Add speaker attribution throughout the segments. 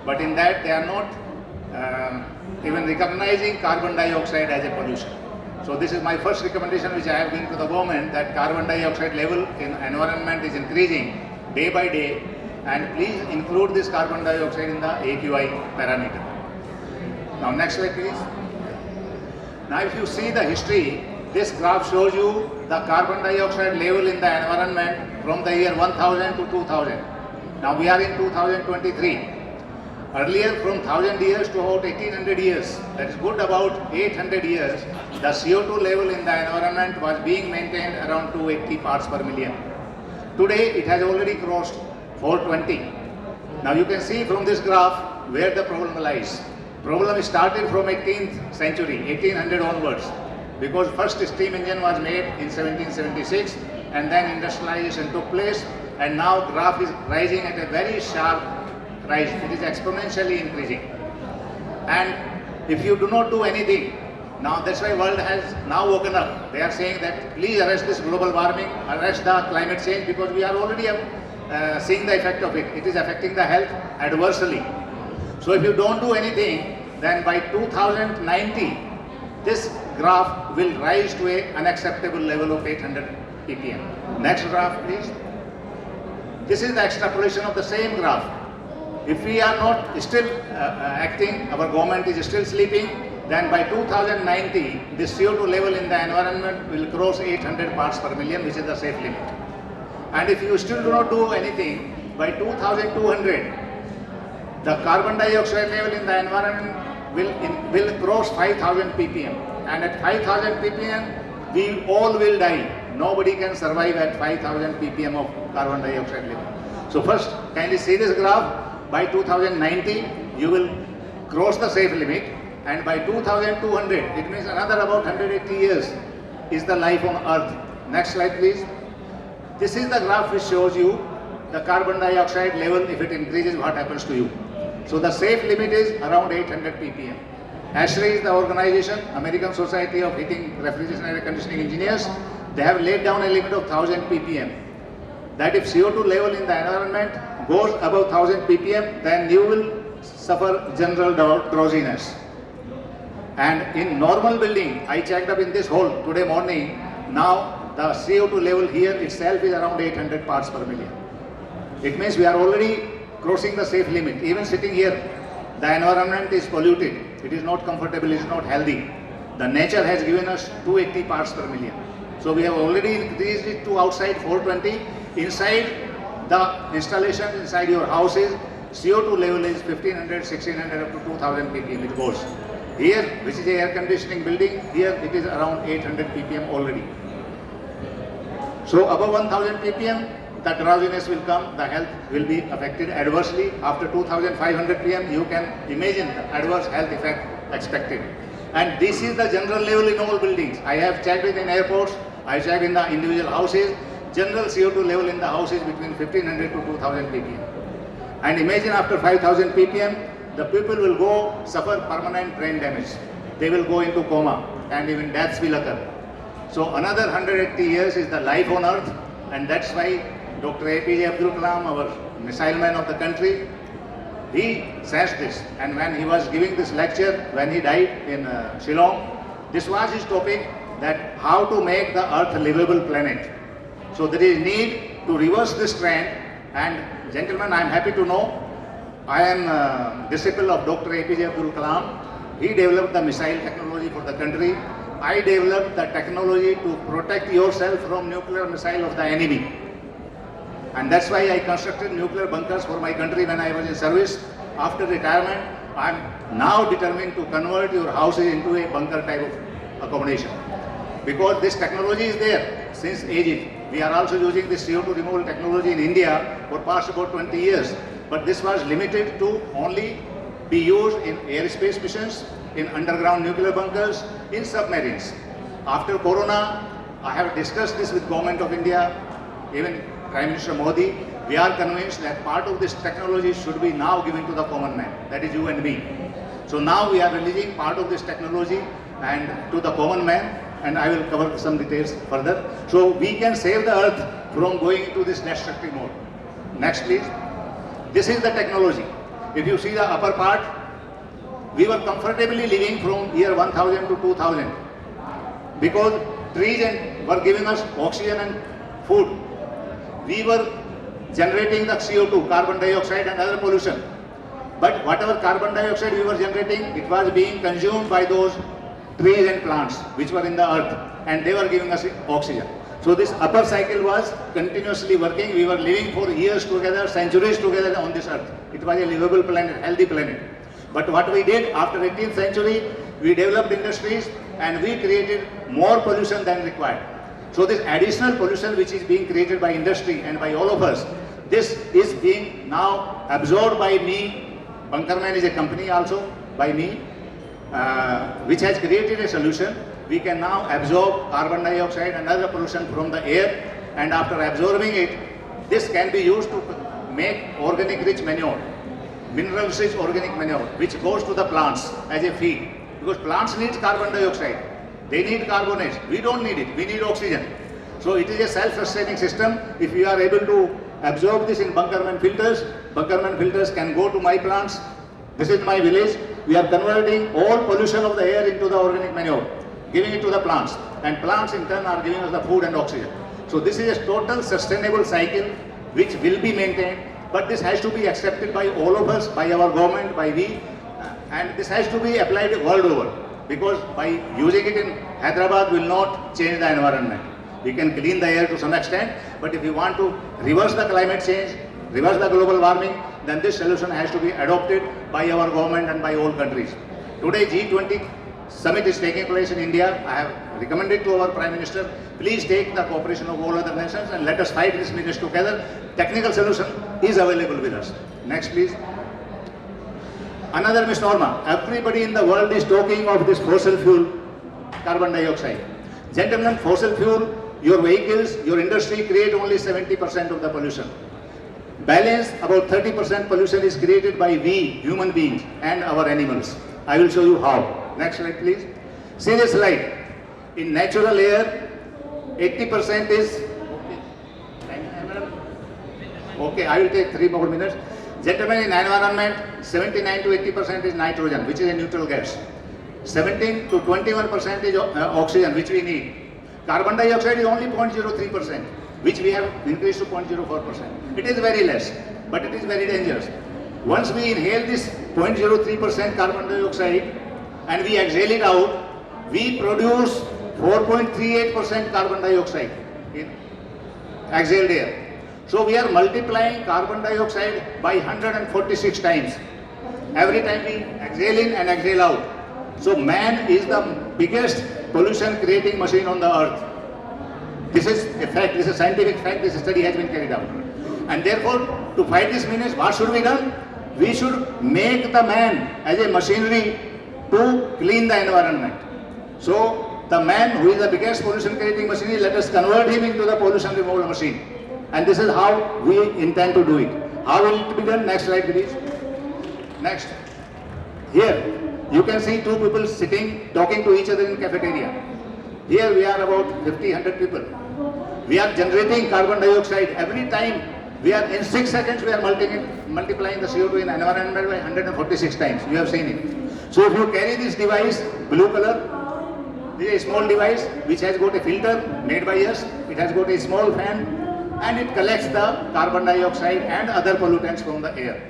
Speaker 1: but in that they are not even recognizing carbon dioxide as a pollution. So this is my first recommendation which I have given to the government, that carbon dioxide level in environment is increasing day by day, and please include this carbon dioxide in the AQI parameter. Now next slide please. Now if you see the history, this graph shows you the carbon dioxide level in the environment from the year 1000 to 2000. Now we are in 2023. Earlier, from 1000 years to about 1800 years, that is good about 800 years, the CO2 level in the environment was being maintained around 280 parts per million. Today, it has already crossed 420. Now you can see from this graph where the problem lies. Problem started from 18th century, 1800 onwards, because first steam engine was made in 1776, and then industrialization took place, and now graph is rising at a very sharp rise. It is exponentially increasing. And if you do not do anything, now that's why world has now woken up. They are saying that please arrest this global warming, arrest the climate change, because we are already seeing the effect of it. It is affecting the health adversely. So if you don't do anything, then by 2090, this graph will rise to an unacceptable level of 800 ppm. Next graph please. This is the extrapolation of the same graph. If we are not still acting, our government is still sleeping, then by 2090, the CO2 level in the environment will cross 800 parts per million, which is the safe limit. And if you still do not do anything, by 2200, the carbon dioxide level in the environment will cross 5000 ppm. And at 5000 ppm, we all will die. Nobody can survive at 5000 ppm of carbon dioxide level. So first, kindly see this graph. By 2090, you will cross the safe limit, and by 2200, it means another about 180 years is the life on Earth. Next slide please. This is the graph which shows you the carbon dioxide level. If it increases, what happens to you? So the safe limit is around 800 ppm. ASHRAE is the organization, American Society of Heating, Refrigeration and Air Conditioning Engineers. They have laid down a limit of 1000 ppm. That if CO2 level in the environment goes above 1000 ppm, then you will suffer general drowsiness. And in normal building, I checked up in this hall today morning, now the CO2 level here itself is around 800 parts per million. It means we are already crossing the safe limit. Even sitting here, the environment is polluted. It is not comfortable, it is not healthy. The nature has given us 280 parts per million. So we have already increased it to outside 420. Inside the installation, inside your houses, CO2 level is 1500, 1600 up to 2000 ppm it goes. Here, which is a air conditioning building, here it is around 800 ppm already. So above 1000 ppm, the drowsiness will come, the health will be affected adversely. After 2500 pm, you can imagine the adverse health effect expected. And this is the general level in all buildings. I have checked it in airports, I checked in the individual houses. General CO2 level in the house is between 1500 to 2000 ppm. And imagine after 5000 ppm, the people will go suffer permanent brain damage. They will go into coma and even deaths will occur. So another 180 years is the life on earth, and that's why Dr. APJ Abdul Kalam, our missile man of the country, he says this. And when he was giving this lecture, when he died in Shillong, this was his topic, that how to make the earth a livable planet. So there is need to reverse this trend, and gentlemen, I am happy to know, I am a disciple of Dr. APJ Abdul Kalam. He developed the missile technology for the country. I developed the technology to protect yourself from nuclear missile of the enemy. And that's why I constructed nuclear bunkers for my country when I was in service. After retirement, I am now determined to convert your houses into a bunker type of accommodation. Because this technology is there since ages. We are also using this CO2 removal technology in India for past about 20 years. But this was limited to only be used in airspace missions, in underground nuclear bunkers, in submarines. After Corona, I have discussed this with Government of India, even Prime Minister Modi. We are convinced that part of this technology should be now given to the common man, that is you and me. So now we are releasing part of this technology and to the common man, and I will cover some details further. So we can save the earth from going into this destructive mode. Next please. This is the technology. If you see the upper part, we were comfortably living from year 1000 to 2000 because trees were giving us oxygen and food. We were generating the CO2, carbon dioxide and other pollution. But whatever carbon dioxide we were generating, it was being consumed by those trees and plants which were in the earth, and they were giving us oxygen. So this upper cycle was continuously working. We were living for years together, centuries together on this earth. It was a livable planet, healthy planet. But what we did after 18th century, we developed industries and we created more pollution than required. So this additional pollution which is being created by industry and by all of us, this is being now absorbed by me. Bunkerman is a company also by me, which has created a solution. We can now absorb carbon dioxide and other pollution from the air, and after absorbing it, this can be used to make organic rich manure, mineral rich organic manure, which goes to the plants as a feed. Because plants need carbon dioxide, they need carbonates, we don't need it, we need oxygen. So it is a self-sustaining system. If we are able to absorb this in Bunkerman filters can go to my plants. This is my village. We are converting all pollution of the air into the organic manure, giving it to the plants, and plants in turn are giving us the food and oxygen. So this is a total sustainable cycle which will be maintained, but this has to be accepted by all of us, by our government, by we, and this has to be applied world over, because by using it in Hyderabad will not change the environment. We can clean the air to some extent, but if we want to reverse the climate change, reverse the global warming, then this solution has to be adopted by our government and by all countries. Today G20 summit is taking place in India. I have recommended to our Prime Minister, please take the cooperation of all other nations and let us fight this menace together. Technical solution is available with us. Next please. Another misnomer. Everybody in the world is talking of this fossil fuel, carbon dioxide. Gentlemen, fossil fuel, your vehicles, your industry create only 70% of the pollution. Balance, about 30% pollution is created by we, human beings, and our animals. I will show you how. Next slide, please. See this slide. In natural air, 80% is... Okay, I will take 3 more minutes. Gentlemen, in environment, 79 to 80% is nitrogen, which is a neutral gas. 17 to 21% is oxygen, which we need. Carbon dioxide is only 0.03%, which we have increased to 0.04%. It is very less, but it is very dangerous. Once we inhale this 0.03% carbon dioxide and we exhale it out, we produce 4.38% carbon dioxide in exhaled air. So we are multiplying carbon dioxide by 146 times. Every time we exhale in and exhale out. So man is the biggest pollution creating machine on the earth. This is a fact, this is a scientific fact, this study has been carried out. And therefore, to fight this menace, what should be done? We should make the man as a machinery to clean the environment. So, the man who is the biggest pollution creating machinery, let us convert him into the pollution removal machine. And this is how we intend to do it. How will it be done? Next slide, please. Next. Here, you can see 2 people sitting, talking to each other in cafeteria. Here we are about 50-100 people. We are generating carbon dioxide every time. We are in 6 seconds we are multiplying the CO2 in environment by 146 times. You have seen it. So if you carry this device, blue color, this is a small device which has got a filter made by us. It has got a small fan and it collects the carbon dioxide and other pollutants from the air.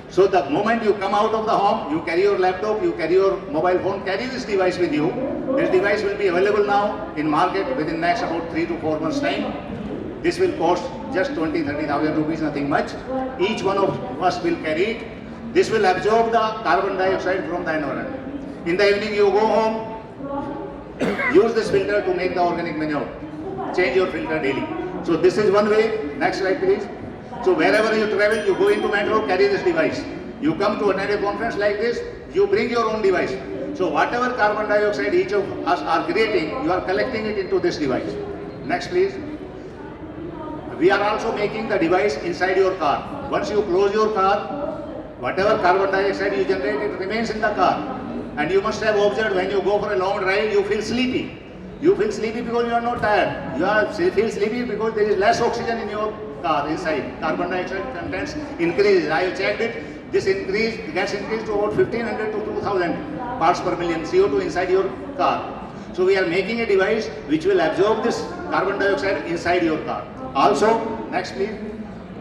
Speaker 1: So the moment you come out of the home, you carry your laptop, you carry your mobile phone, carry this device with you. This device will be available now in market within next about 3 to 4 months time. This will cost just 20,000-30,000 rupees, nothing much. Each one of us will carry it. This will absorb the carbon dioxide from the environment. In the evening you go home, use this filter to make the organic manure. Change your filter daily. So this is one way. Next slide please. So wherever you travel, you go into metro, carry this device. You come to attend a conference like this, you bring your own device. So whatever carbon dioxide each of us are creating, you are collecting it into this device. Next please. We are also making the device inside your car. Once you close your car, whatever carbon dioxide you generate, it remains in the car. And you must have observed when you go for a long drive, you feel sleepy. You feel sleepy because you are not tired. You feel sleepy because there is less oxygen in your car inside. Carbon dioxide contents increases. I have checked it. this increase gets increased to about 1500 to 2000 parts per million CO2 inside your car. So we are making a device which will absorb this carbon dioxide inside your car. Also, next please,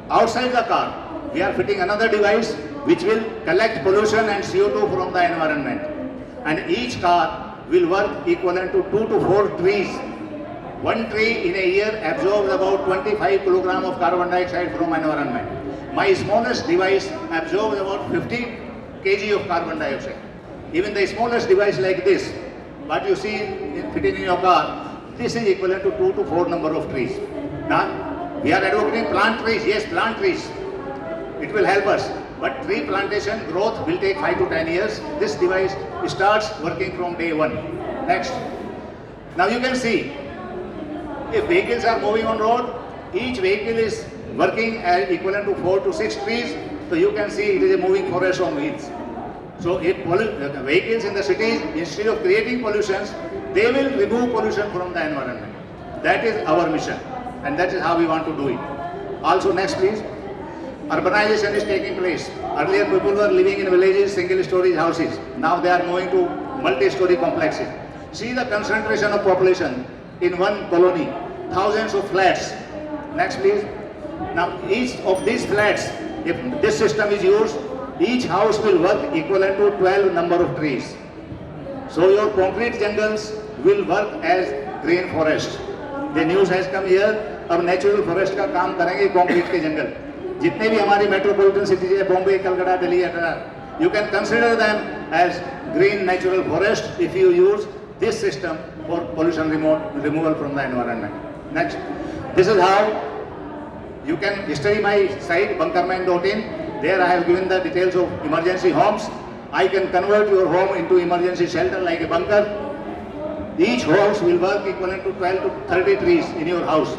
Speaker 1: outside the car, we are fitting another device which will collect pollution and CO2 from the environment. And each car will work equivalent to 2 to 4 trees. One tree in a year absorbs about 25 kilograms of carbon dioxide from environment. My smallest device absorbs about 50 kg of carbon dioxide. Even the smallest device like this, what you see fitting in your car, this is equivalent to 2 to 4 number of trees. Now, we are advocating plant trees. Yes, plant trees. It will help us. But tree plantation growth will take 5 to 10 years. This device starts working from day one. Next. Now you can see, if vehicles are moving on road, each vehicle is working as equivalent to 4 to 6 trees. So you can see it is a moving forest on wheels. So if vehicles in the cities, instead of creating pollutions, they will remove pollution from the environment. That is our mission, and that is how we want to do it. Also, next please. Urbanization is taking place. Earlier people were living in villages, single-story houses. Now they are moving to multi-story complexes. See the concentration of population in one colony. Thousands of flats. Next please. Now each of these flats, if this system is used, each house will work equivalent to 12 number of trees. So your concrete jungles will work as green forest. The news has come here, अब natural forest का काम करेंगे concrete के जंगल. जितने भी हमारी metropolitan cities है, Bombay, Calcutta, Delhi, you can consider them as green natural forest if you use this system for pollution removal from the environment. Next, this is how you can study my site bunkerman.in. There I have given the details of emergency homes. I can convert your home into emergency shelter like a bunker. Each house will work equivalent to 12 to 30 trees in your house.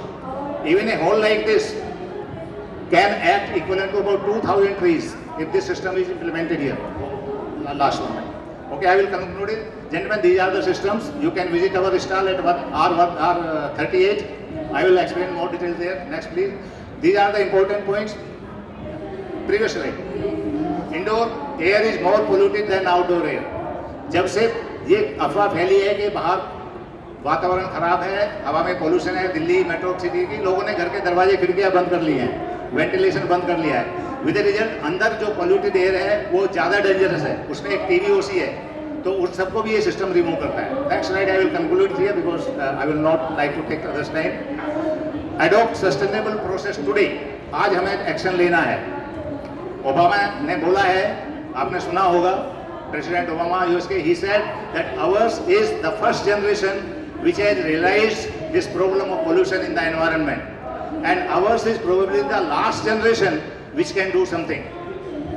Speaker 1: Even a hole like this can act equivalent to about 2000 trees if this system is implemented here. Last one. Okay, I will conclude it. Gentlemen, these are the systems. You can visit our stall at R38. I will explain more details there. Next please. These are the important points. Previously, indoor air is more polluted than outdoor air. जब से ये अफवाह फैली है कि बाहर वातावरण खराब है, हवा में पोल्यूशन है, दिल्ली मेट्रो सिटी की, लोगों ने घर के दरवाजे खिड़कियां बंद कर लिए हैं, वेंटिलेशन बंद कर लिया है. विद द रिजल्ट अंदर जो पोल्यूटेड एयर है वो ज़्यादा डेंजरस है, उसमें एक TVOC है, तो उस सबको भी ये सिस्टम रिमूव करता है. Next slide I will conclude here because I will not like to take others time. Adopt sustainable process today. आज हमें एक्शन लेना है. ओबामा ने बोला है, आपने सुना होगा, प्रेसिडेंट ओबामा यूएस के, he said that ours is the first generation which has realized this problem of pollution in the environment, and ours is probably the last generation which can do something,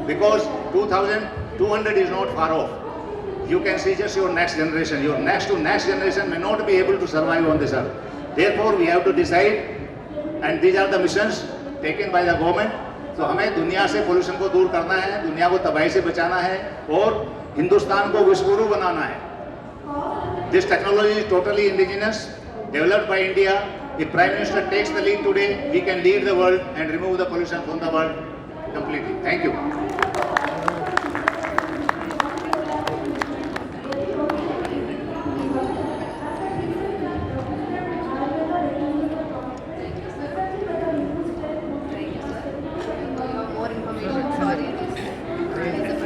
Speaker 1: because 2200 is not far off. You can see just your next generation, your next to next generation may not be able to survive on this earth. Therefore we have to decide, and these are the missions taken by the government. तो हमें दुनिया से pollution को दूर करना है, दुनिया को तबाही से बचाना है और हिंदुस्तान को विश्वगुरु बनाना है. This technology is totally indigenous, developed by India. If Prime Minister takes the lead today, we can lead the world and remove the pollution from the world completely. Thank you.